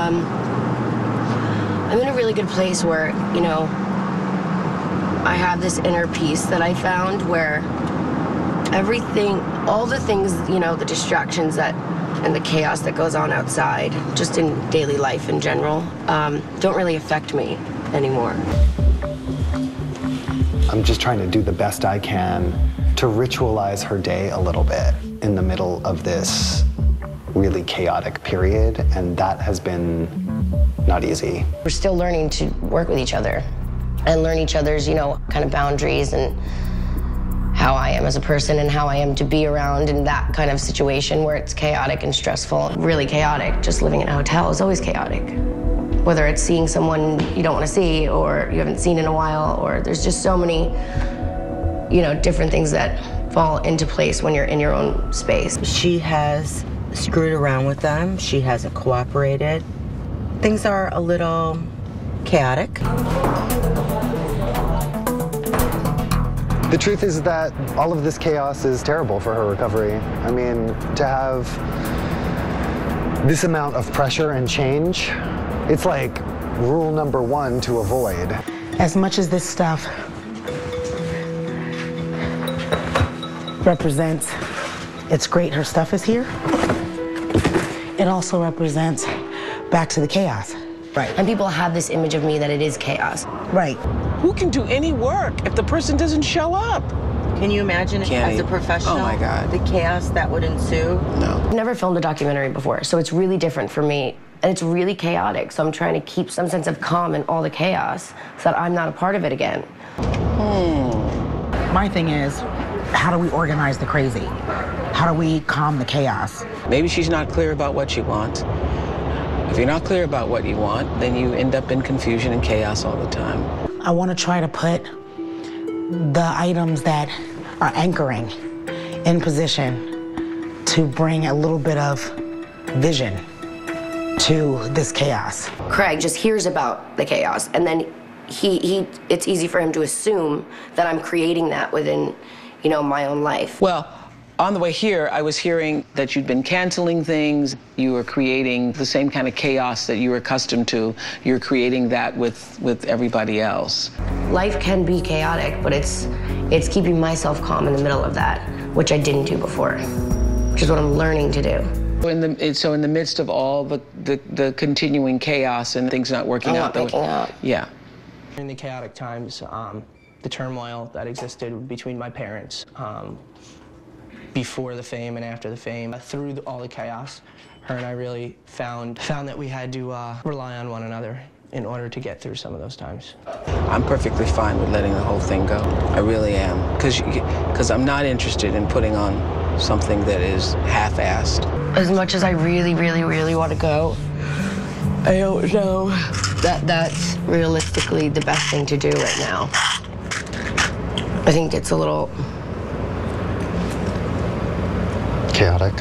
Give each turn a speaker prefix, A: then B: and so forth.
A: I'm in a really good place where, you know, I have this inner peace that I found where everything, all the things, you know, the distractions that and the chaos that goes on outside, just in daily life in general, don't really affect me anymore.
B: I'm just trying to do the best I can to ritualize her day a little bit in the middle of this really chaotic period, and that has been not easy.
A: We're still learning to work with each other and learn each other's, you know, kind of boundaries and how I am as a person and how I am to be around in that kind of situation where it's chaotic and stressful, really chaotic. Just living in a hotel is always chaotic. Whether it's seeing someone you don't want to see or you haven't seen in a while, or there's just so many, you know, different things that fall into place when you're in your own space.
C: She has screwed around with them. She hasn't cooperated. Things are a little chaotic.
B: The truth is that all of this chaos is terrible for her recovery. I mean, to have this amount of pressure and change, it's like rule number one to avoid.
D: As much as this stuff represents it's great her stuff is here, it also represents back to the chaos.
A: Right. And people have this image of me that it is chaos.
D: Right.
E: Who can do any work if the person doesn't show up?
C: Can you imagine as a professional,
E: oh my God,
C: the chaos that would ensue?
E: No.
A: I've never filmed a documentary before, so it's really different for me. And it's really chaotic, so I'm trying to keep some sense of calm in all the chaos so that I'm not a part of it again.
D: My thing is, how do we organize the crazy? How do we calm the chaos?
E: Maybe she's not clear about what she wants. If you're not clear about what you want, then you end up in confusion and chaos all the time.
D: I want to try to put the items that are anchoring in position to bring a little bit of vision to this chaos.
A: Craig just hears about the chaos, and then it's easy for him to assume that I'm creating that within, you know, my own life.
E: Well, on the way here, I was hearing that you'd been canceling things. You were creating the same kind of chaos that you were accustomed to. You're creating that with everybody else.
A: Life can be chaotic, but it's keeping myself calm in the middle of that, which I didn't do before, which is what I'm learning to do.
E: So in the midst of all the continuing chaos and things not working out. Yeah.
F: In the chaotic times, the turmoil that existed between my parents, before the fame and after the fame, through all the chaos, her and I really found that we had to rely on one another in order to get through some of those times.
E: I'm perfectly fine with letting the whole thing go. I really am, because I'm not interested in putting on something that is half-assed.
A: As much as I really, really, really want to go, I don't know that that's realistically the best thing to do right now. I think it's a little
B: Chaotic.